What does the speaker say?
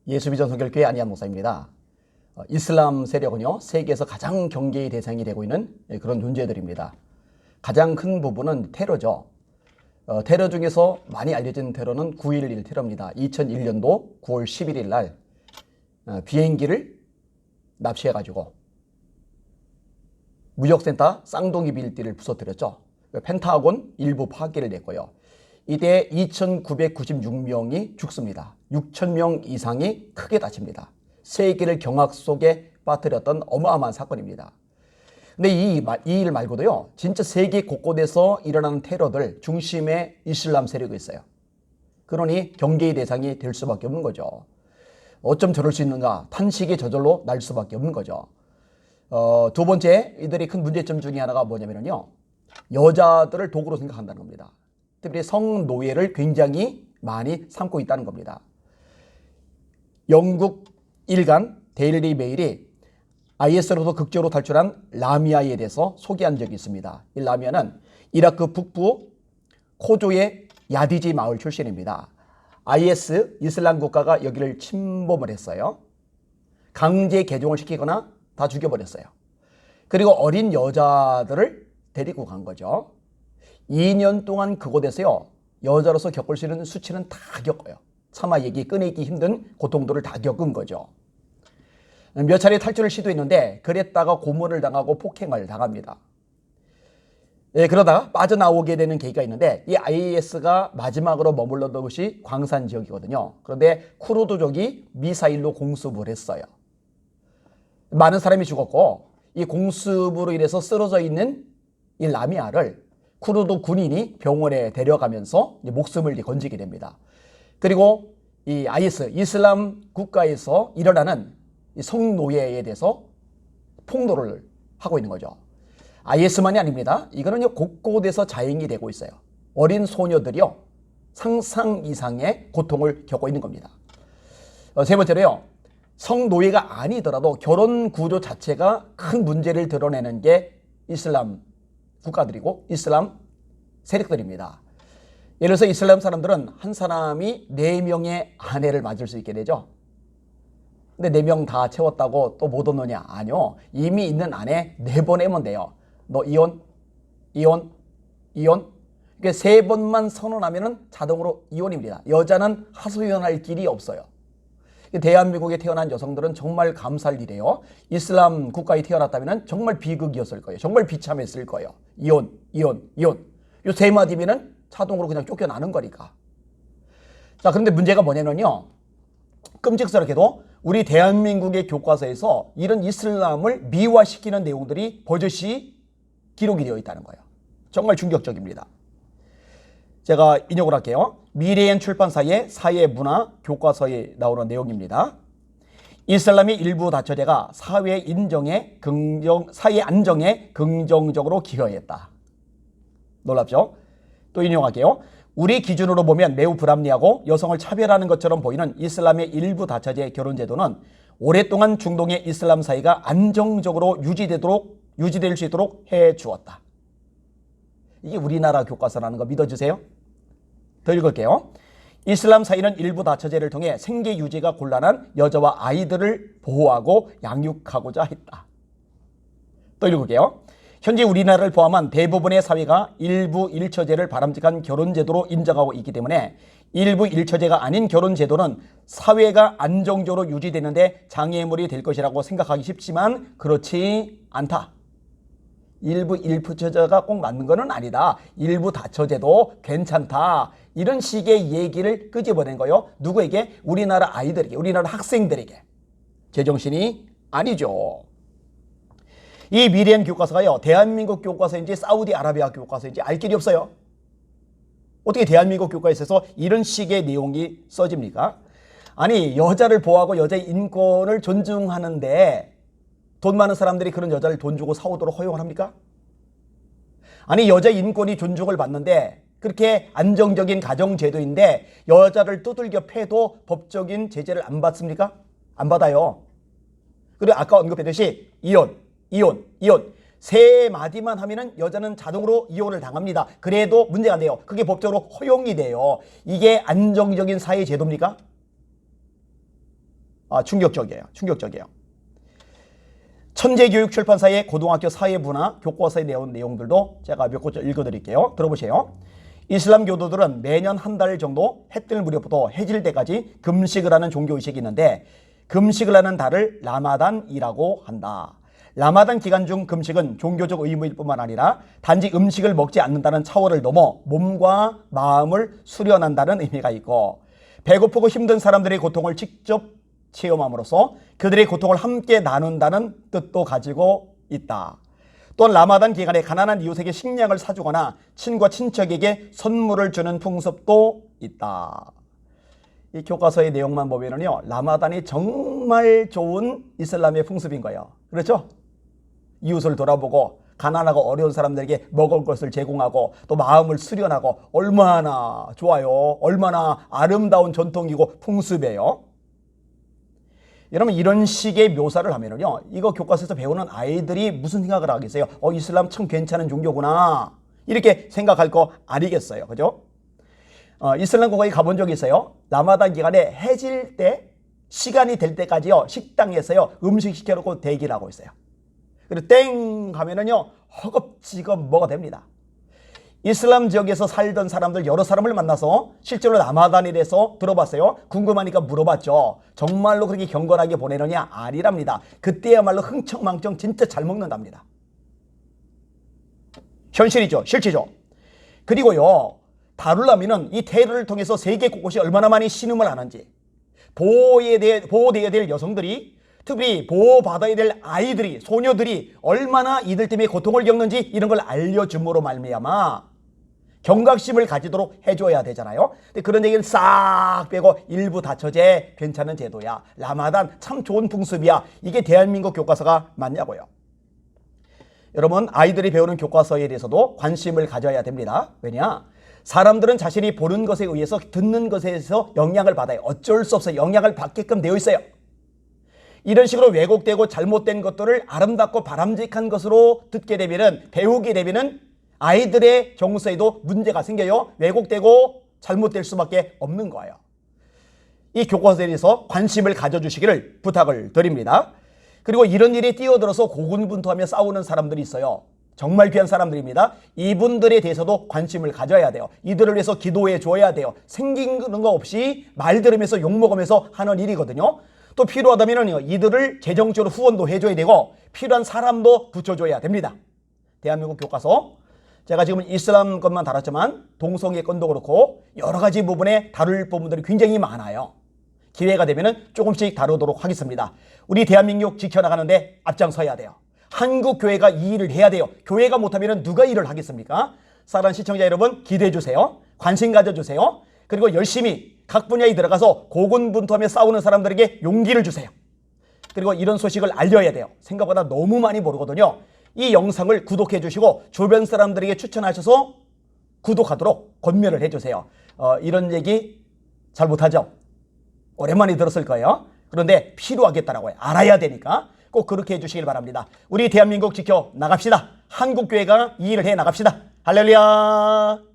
예수비전 선결교회 안희한 목사입니다. 이슬람 세력은요, 세계에서 가장 경계의 대상이 되고 있는 그런 존재들입니다. 가장 큰 부분은 테러죠. 테러 중에서 많이 알려진 테러는 9.11 테러입니다. 2001년도 9월 11일 날 비행기를 납치해가지고 무역센터 쌍둥이 빌딩을 부서뜨렸죠. 펜타곤 일부 파괴를 냈고요. 이때 2,996명이 죽습니다. 6,000명 이상이 크게 다칩니다. 세계를 경악 속에 빠뜨렸던 어마어마한 사건입니다. 근데 이 일 말고도요, 진짜 세계 곳곳에서 일어나는 테러들 중심에 이슬람 세력이 있어요. 그러니 경계의 대상이 될 수밖에 없는 거죠. 어쩜 저럴 수 있는가? 탄식이 저절로 날 수밖에 없는 거죠. 두 번째, 이들의 큰 문제점 중에 하나가 뭐냐면요, 여자들을 도구로 생각한다는 겁니다. 특히 성노예를 굉장히 많이 삼고 있다는 겁니다. 영국 일간 데일리 메일이 IS로부터 극적으로 탈출한 라미아에 대해서 소개한 적이 있습니다. 이 라미아는 이라크 북부 코조의 야디지 마을 출신입니다. IS 이슬람 국가가 여기를 침범을 했어요. 강제 개종을 시키거나 다 죽여버렸어요. 그리고 어린 여자들을 데리고 간 거죠. 2년 동안 그곳에서요, 여자로서 겪을 수 있는 수치는 다 겪어요. 차마 얘기 꺼내기 힘든 고통들을 다 겪은 거죠. 몇 차례 탈출을 시도했는데 그랬다가 고문을 당하고 폭행을 당합니다. 그러다가 빠져나오게 되는 계기가 있는데, 이 IS가 마지막으로 머물렀던 곳이 광산 지역이거든요. 그런데 쿠르드족이 미사일로 공습을 했어요. 많은 사람이 죽었고, 이 공습으로 인해서 쓰러져 있는 이 라미아를 쿠르드 군인이 병원에 데려가면서 목숨을 건지게 됩니다. 그리고 이 IS, 이슬람 국가에서 일어나는 이 성노예에 대해서 폭로를 하고 있는 거죠. IS만이 아닙니다. 이거는 곳곳에서 자행이 되고 있어요. 어린 소녀들이요, 상상 이상의 고통을 겪고 있는 겁니다. 세 번째로요, 성노예가 아니더라도 결혼 구조 자체가 큰 문제를 드러내는 게 이슬람 국가들이고 이슬람 세력들입니다. 예를 들어서 이슬람 사람들은 한 사람이 4명의 아내를 맞을 수 있게 되죠. 근데 4명 다 채웠다고 또 못 얻느냐? 아니요. 이미 있는 아내 4번 하면 돼요. 너 이혼. 그러니까 3번만 선언하면 자동으로 이혼입니다. 여자는 하소연할 길이 없어요. 대한민국에 태어난 여성들은 정말 감사할 일이에요. 이슬람 국가에 태어났다면 정말 비극이었을 거예요. 정말 비참했을 거예요. 이혼. 요 3마디면은 자동으로 그냥 쫓겨나는 거니까. 자, 그런데 문제가 뭐냐면요, 끔찍스럽게도 우리 대한민국의 교과서에서 이런 이슬람을 미화시키는 내용들이 버젓이 기록이 되어 있다는 거예요. 정말 충격적입니다. 제가 인용을 할게요. 미래엔 출판사의 사회문화 교과서에 나오는 내용입니다. 이슬람의 일부 다처제가 사회 안정에 긍정적으로 기여했다. 놀랍죠? 또 인용할게요. 우리 기준으로 보면 매우 불합리하고 여성을 차별하는 것처럼 보이는 이슬람의 일부 다처제 결혼제도는 오랫동안 중동의 이슬람 사회가 안정적으로 유지될 수 있도록 해주었다. 이게 우리나라 교과서라는 거 믿어주세요? 더 읽을게요. 이슬람 사회는 일부 다처제를 통해 생계 유지가 곤란한 여자와 아이들을 보호하고 양육하고자 했다. 또 읽을게요. 현재 우리나라를 포함한 대부분의 사회가 일부 일처제를 바람직한 결혼제도로 인정하고 있기 때문에 일부 일처제가 아닌 결혼제도는 사회가 안정적으로 유지되는데 장애물이 될 것이라고 생각하기 쉽지만 그렇지 않다. 일부 일처제가 꼭 맞는 것은 아니다. 일부 다처제도 괜찮다. 이런 식의 얘기를 끄집어낸 거예요. 누구에게? 우리나라 아이들에게, 우리나라 학생들에게. 제정신이 아니죠. 이 미래엔 교과서가요, 대한민국 교과서인지 사우디아라비아 교과서인지 알 길이 없어요. 어떻게 대한민국 교과서에서 이런 식의 내용이 써집니까? 아니, 여자를 보호하고 여자의 인권을 존중하는데 돈 많은 사람들이 그런 여자를 돈 주고 사오도록 허용을 합니까? 아니, 여자의 인권이 존중을 받는데 그렇게 안정적인 가정제도인데 여자를 두들겨 패도 법적인 제재를 안 받습니까? 안 받아요. 그리고 아까 언급했듯이 이혼 3마디만 하면은 여자는 자동으로 이혼을 당합니다. 그래도 문제가 안 돼요. 그게 법적으로 허용이 돼요. 이게 안정적인 사회 제도입니까? 충격적이에요. 충격적이에요. 천재교육출판사의 고등학교 사회부나 교과서에 내온 내용들도 제가 몇 곳 읽어드릴게요. 들어보세요. 이슬람 교도들은 매년 한 달 정도 해 뜰 무렵부터 해질 때까지 금식을 하는 종교의식이 있는데 금식을 하는 달을 라마단이라고 한다. 라마단 기간 중 금식은 종교적 의무일 뿐만 아니라 단지 음식을 먹지 않는다는 차원을 넘어 몸과 마음을 수련한다는 의미가 있고 배고프고 힘든 사람들의 고통을 직접 체험함으로써 그들의 고통을 함께 나눈다는 뜻도 가지고 있다. 또한 라마단 기간에 가난한 이웃에게 식량을 사주거나 친구와 친척에게 선물을 주는 풍습도 있다. 이 교과서의 내용만 보면은요, 라마단이 정말 좋은 이슬람의 풍습인 거예요. 그렇죠? 이웃을 돌아보고 가난하고 어려운 사람들에게 먹을 것을 제공하고 또 마음을 수련하고 얼마나 좋아요. 얼마나 아름다운 전통이고 풍습이에요. 여러분 이런 식의 묘사를 하면은요, 이거 교과서에서 배우는 아이들이 무슨 생각을 하겠어요? 이슬람 참 괜찮은 종교구나 이렇게 생각할 거 아니겠어요? 그죠? 이슬람 국가에 가본 적이 있어요. 라마단 기간에 해질 때 시간이 될 때까지요, 식당에서요 음식 시켜놓고 대기를 하고 있어요. 그리고 땡 하면은요 허겁지겁 먹어야 됩니다. 이슬람 지역에서 살던 사람들 여러 사람을 만나서 실제로 라마단에 대해서 들어봤어요. 궁금하니까 물어봤죠. 정말로 그렇게 경건하게 보내느냐? 아니랍니다. 그때야말로 흥청망청 진짜 잘 먹는답니다. 현실이죠. 실체죠. 그리고요, 다룰라미는 이 테러를 통해서 세계 곳곳이 얼마나 많이 신음을 하는지, 보호되어야 될 여성들이, 특히 보호받아야 될 아이들이, 소녀들이 얼마나 이들 때문에 고통을 겪는지 이런 걸 알려줌으로 말미암아 경각심을 가지도록 해줘야 되잖아요. 근데 그런 얘기를 싹 빼고 일부 다처제 괜찮은 제도야, 라마단 참 좋은 풍습이야, 이게 대한민국 교과서가 맞냐고요. 여러분 아이들이 배우는 교과서에 대해서도 관심을 가져야 됩니다. 왜냐? 사람들은 자신이 보는 것에 의해서 듣는 것에서 영향을 받아요. 어쩔 수 없어요. 영향을 받게끔 되어 있어요. 이런 식으로 왜곡되고 잘못된 것들을 아름답고 바람직한 것으로 듣게 되면은, 배우게 되면은 아이들의 정서에도 문제가 생겨요. 왜곡되고 잘못될 수밖에 없는 거예요. 이 교과서에 대해서 관심을 가져주시기를 부탁을 드립니다. 그리고 이런 일에 뛰어들어서 고군분투하며 싸우는 사람들이 있어요. 정말 귀한 사람들입니다. 이분들에 대해서도 관심을 가져야 돼요. 이들을 위해서 기도해 줘야 돼요. 생긴 거 없이 말 들으면서 욕먹으면서 하는 일이거든요. 또 필요하다면 이들을 재정적으로 후원도 해줘야 되고 필요한 사람도 붙여줘야 됩니다. 대한민국 교과서, 제가 지금 이슬람 것만 다뤘지만 동성애 건도 그렇고 여러 가지 부분에 다룰 부분들이 굉장히 많아요. 기회가 되면 조금씩 다루도록 하겠습니다. 우리 대한민국 지켜나가는데 앞장서야 돼요. 한국 교회가 이 일을 해야 돼요. 교회가 못하면 누가 일을 하겠습니까? 사랑하는 시청자 여러분, 기대해 주세요. 관심 가져주세요. 그리고 열심히 각 분야에 들어가서 고군분투하며 싸우는 사람들에게 용기를 주세요. 그리고 이런 소식을 알려야 돼요. 생각보다 너무 많이 모르거든요. 이 영상을 구독해 주시고 주변 사람들에게 추천하셔서 구독하도록 권면을 해주세요. 이런 얘기 잘 못하죠? 오랜만에 들었을 거예요. 그런데 필요하겠다라고요. 알아야 되니까 꼭 그렇게 해주시길 바랍니다. 우리 대한민국 지켜 나갑시다. 한국교회가 이 일을 해 나갑시다. 할렐루야.